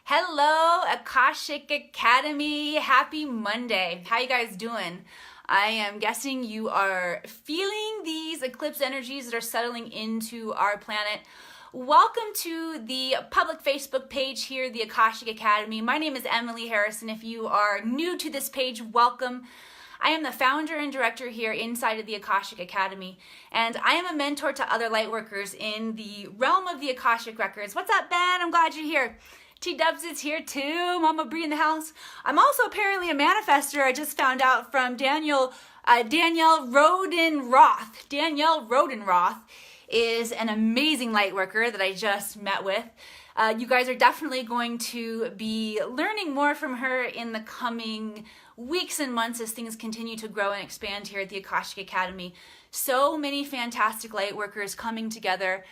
Hello, Akashic Academy. Happy Monday. How you guys doing? I am guessing you are feeling these eclipse energies that are settling into our planet. Welcome to the public Facebook page here, the Akashic Academy. My name is Emily Harrison. If you are new to this page, welcome. I am the founder and director here inside of the Akashic Academy, and I am a mentor to other lightworkers in the realm of the Akashic Records. What's up, Ben? I'm glad you're here. T-Dubs is here too. Mama Bree in the house. I'm also apparently a manifester. I just found out from Danielle Roden-Roth. Danielle Roden-Roth is an amazing lightworker that I just met with. You guys are definitely going to be learning more from her in the coming weeks and months as things continue to grow and expand here at the Akashic Academy. So many fantastic lightworkers coming together.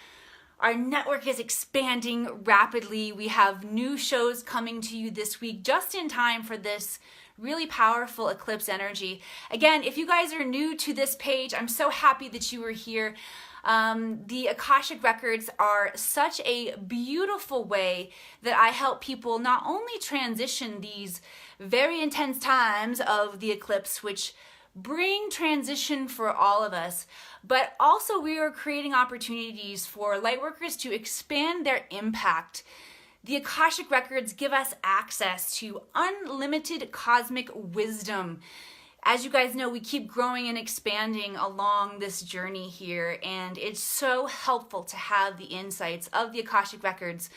Our network is expanding rapidly. We have new shows coming to you this week just in time for this really powerful eclipse energy. Again, if you guys are new to this page, I'm so happy that you are here. The Akashic Records are such a beautiful way that I help people not only transition these very intense times of the eclipse, which bring transition for all of us, but also we are creating opportunities for lightworkers to expand their impact. The Akashic Records give us access to unlimited cosmic wisdom. As you guys know, we keep growing and expanding along this journey here, and it's so helpful to have the insights of the Akashic Records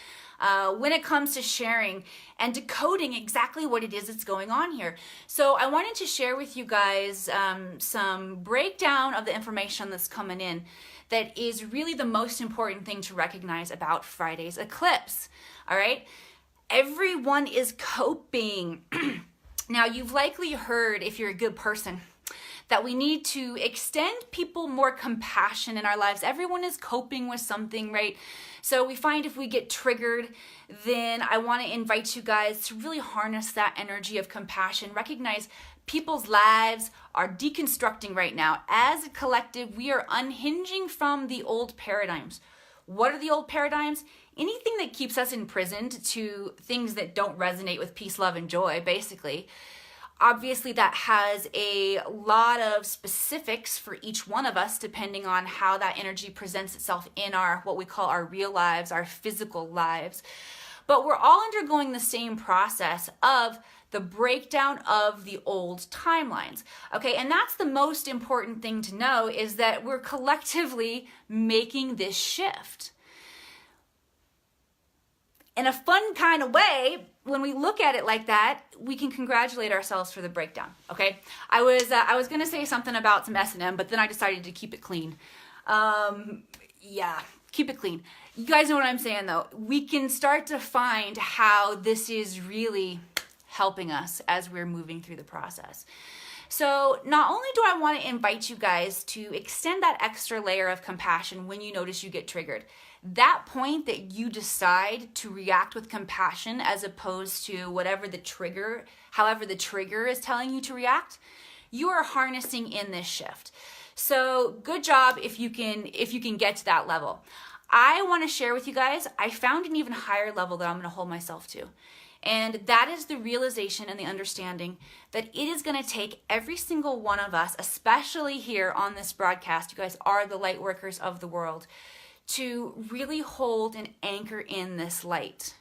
when it comes to sharing and decoding exactly what it is that's going on here. So I wanted to share with you guys some breakdown of the information that's coming in that is really the most important thing to recognize about Friday's eclipse. All right? Everyone is coping. Now, you've likely heard, if you're a good person, that we need to extend people more compassion in our lives. Everyone is coping with something, right? So we find if we get triggered, then I want to invite you guys to really harness that energy of compassion. Recognize people's lives are deconstructing right now. As a collective, we are unhinging from the old paradigms. What are the old paradigms? Anything that keeps us imprisoned to things that don't resonate with peace, love, and joy, basically. Obviously, that has a lot of specifics for each one of us, depending on how that energy presents itself in our, what we call our real lives, our physical lives. But we're all undergoing the same process of the breakdown of the old timelines. Okay, and that's the most important thing to know, is that we're collectively making this shift. In a fun kind of way, when we look at it like that, we can congratulate ourselves for the breakdown, okay? I was going to say something about some S&M, but then I decided to keep it clean. Yeah, keep it clean. You guys know what I'm saying, though. We can start to find how this is really helping us as we're moving through the process. So not only do I want to invite you guys to extend that extra layer of compassion when you notice you get triggered, that point that you decide to react with compassion as opposed to whatever the trigger, however the trigger is telling you to react, you are harnessing in this shift. So good job if you can get to that level. I want to share with you guys, I found an even higher level that I'm going to hold myself to. And that is the realization and the understanding that it is going to take every single one of us, especially here on this broadcast, you guys are the light workers of the world, to really hold and anchor in this light.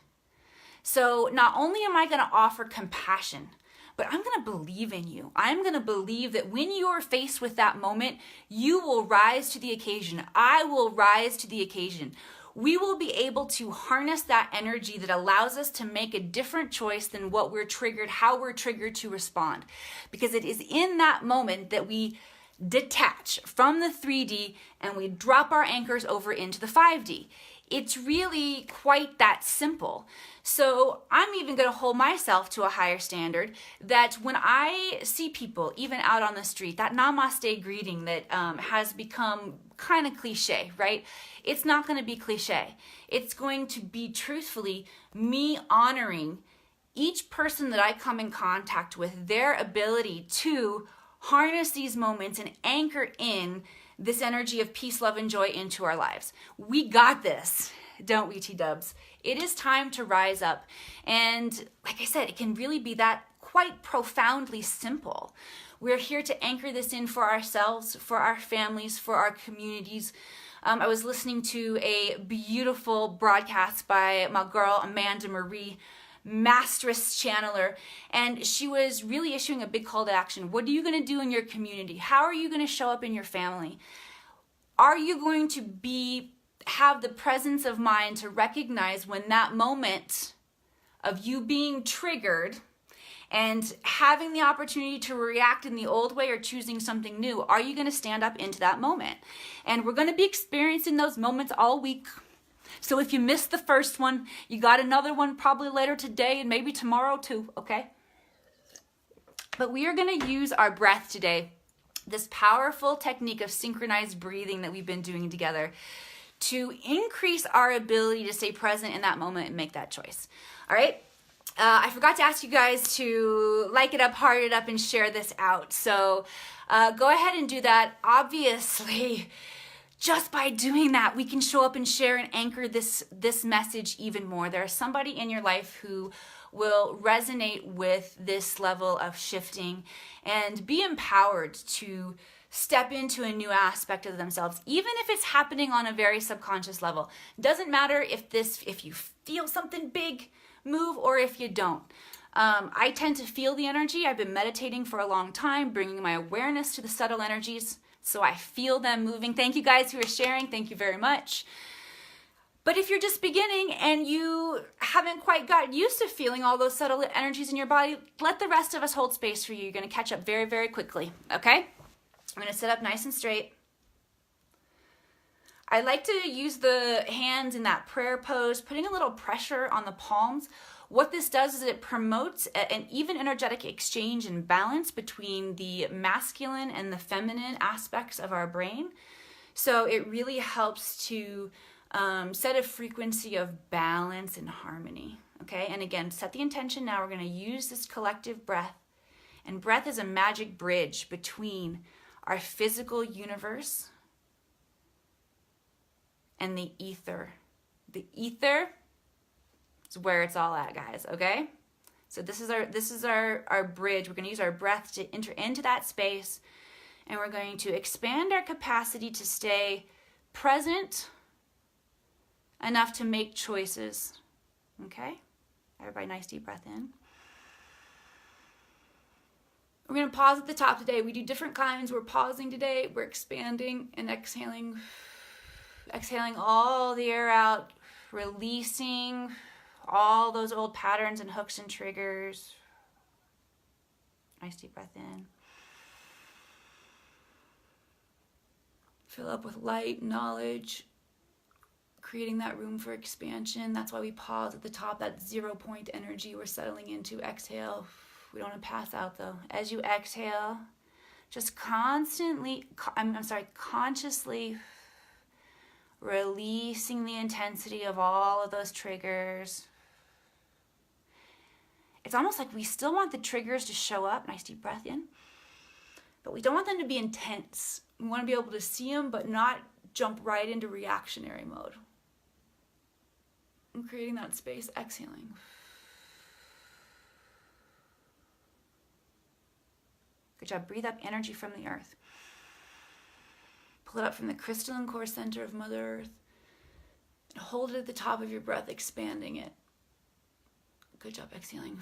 So not only am I going to offer compassion, but I'm going to believe in you. I'm going to believe that when you are faced with that moment, you will rise to the occasion. I will rise to the occasion. We will be able to harness that energy that allows us to make a different choice than what we're triggered, how we're triggered to respond. Because it is in that moment that we detach from the 3D and we drop our anchors over into the 5D. It's really quite that simple. So I'm even going to hold myself to a higher standard, that when I see people, even out on the street, that namaste greeting that has become kind of cliche, right? It's not going to be cliche. It's going to be truthfully me honoring each person that I come in contact with, their ability to harness these moments and anchor in this energy of peace, love, and joy into our lives. We got this, don't we, T-Dubs? It is time to rise up. And like I said, it can really be that quite profoundly simple. We're here to anchor this in for ourselves, for our families, for our communities. I was listening to a beautiful broadcast by my girl Amanda Marie, Masteress Channeler, and she was really issuing a big call to action. What are you going to do in your community? How are you going to show up in your family? Are you going to have the presence of mind to recognize when that moment of you being triggered and having the opportunity to react in the old way or choosing something new? Are you going to stand up into that moment? And we're going to be experiencing those moments all week. So if you missed the first one, you got another one probably later today and maybe tomorrow too, okay? But we are going to use our breath today, this powerful technique of synchronized breathing that we've been doing together, to increase our ability to stay present in that moment and make that choice. All right? I forgot to ask you guys to like it up, heart it up, and share this out. So go ahead and do that. Obviously, just by doing that, we can show up and share and anchor this message even more. There's somebody in your life who will resonate with this level of shifting and be empowered to step into a new aspect of themselves, even if it's happening on a very subconscious level. Doesn't matter if you feel something big move or if you don't. I tend to feel the energy. I've been meditating for a long time, bringing my awareness to the subtle energies, so I feel them moving. Thank you guys who are sharing. Thank you very much. But if you're just beginning and you haven't quite got used to feeling all those subtle energies in your body, let the rest of us hold space for you. You're going to catch up very, very quickly, okay? I'm going to sit up nice and straight. I like to use the hands in that prayer pose, putting a little pressure on the palms. What this does is it promotes an even energetic exchange and balance between the masculine and the feminine aspects of our brain. So it really helps to set a frequency of balance and harmony. Okay, and again, set the intention now. We're going to use this collective breath. And breath is a magic bridge between our physical universe and the ether. The ether is where it's all at, guys, okay? So this is our bridge. We're going to use our breath to enter into that space, and we're going to expand our capacity to stay present enough to make choices. Okay? Everybody, nice deep breath in. We're going to pause at the top today. We do different kinds. We're pausing today. We're expanding and exhaling. Exhaling all the air out, releasing all those old patterns and hooks and triggers. Nice deep breath in. Fill up with light, knowledge, creating that room for expansion. That's why we pause at the top, that 0 point energy we're settling into. Exhale. We don't want to pass out though. As you exhale, just consciously releasing the intensity of all of those triggers. It's almost like we still want the triggers to show up. Nice deep breath in. But we don't want them to be intense. We want to be able to see them, but not jump right into reactionary mode. And creating that space, exhaling. Good job. Breathe up energy from the earth. Pull it up from the crystalline core center of Mother Earth. And hold it at the top of your breath, expanding it. Good job, exhaling.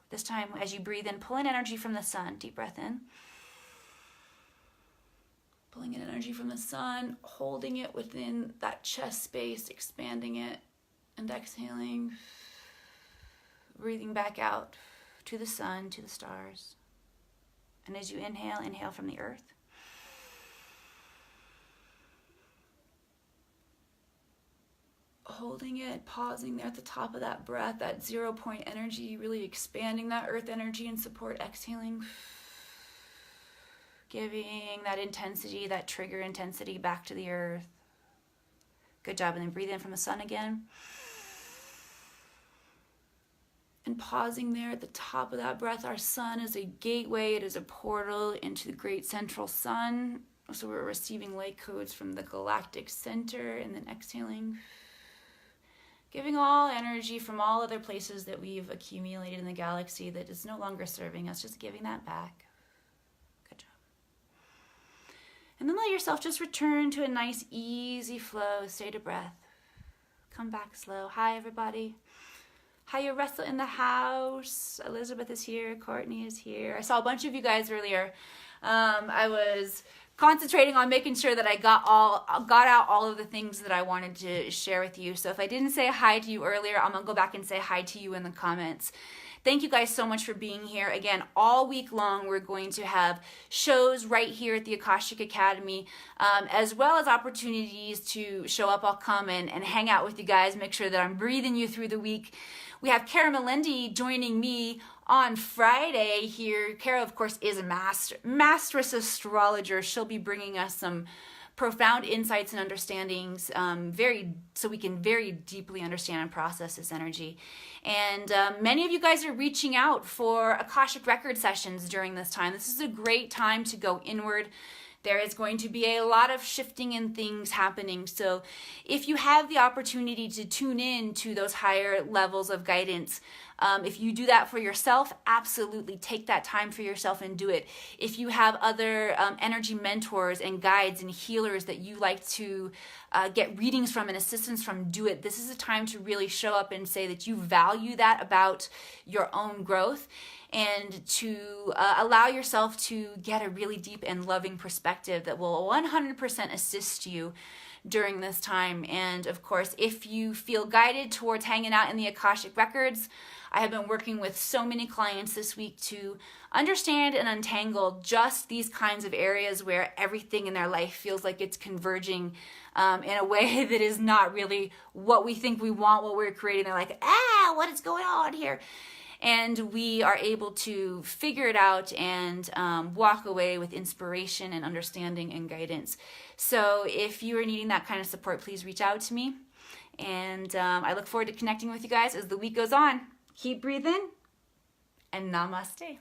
This time, as you breathe in, pull in energy from the sun. Deep breath in. Pulling in energy from the sun, holding it within that chest space, expanding it, and exhaling. Breathing back out to the sun, to the stars. And as you inhale, inhale from the earth. Holding it, pausing there at the top of that breath, that 0 point energy, really expanding that earth energy and support, exhaling. Giving that intensity, that trigger intensity back to the earth. Good job. And then breathe in from the sun again. And pausing there at the top of that breath, our sun is a gateway. It is a portal into the great central sun. So we're receiving light codes from the galactic center, and then exhaling, giving all energy from all other places that we've accumulated in the galaxy that is no longer serving us, just giving that back. Good job. And then let yourself just return to a nice, easy flow, state of breath. Come back slow. Hi, everybody. Hi, Russell in the house. Elizabeth is here. Courtney is here. I saw a bunch of you guys earlier. I was concentrating on making sure that I got out all of the things that I wanted to share with you. So if I didn't say hi to you earlier, I'm gonna go back and say hi to you in the comments. Thank you guys so much for being here. Again, all week long, we're going to have shows right here at the Akashic Academy, as well as opportunities to show up. I'll come and hang out with you guys, make sure that I'm breathing you through the week. We have Kara Melendi joining me on Friday here. Kara, of course, is a masteress astrologer. She'll be bringing us some profound insights and understandings, so we can very deeply understand and process this energy. And many of you guys are reaching out for Akashic Record sessions during this time. This is a great time to go inward. There is going to be a lot of shifting and things happening. So if you have the opportunity to tune in to those higher levels of guidance, if you do that for yourself, absolutely take that time for yourself and do it. If you have other energy mentors and guides and healers that you like to get readings from and assistance from, do it. This is a time to really show up and say that you value that about your own growth, and to allow yourself to get a really deep and loving perspective that will 100% assist you during this time. And of course, if you feel guided towards hanging out in the Akashic Records, I have been working with so many clients this week to understand and untangle just these kinds of areas where everything in their life feels like it's converging in a way that is not really what we think we want, what we're creating. They're like, what is going on here? And we are able to figure it out and walk away with inspiration and understanding and guidance. So if you are needing that kind of support, please reach out to me. And I look forward to connecting with you guys as the week goes on. Keep breathing, and namaste.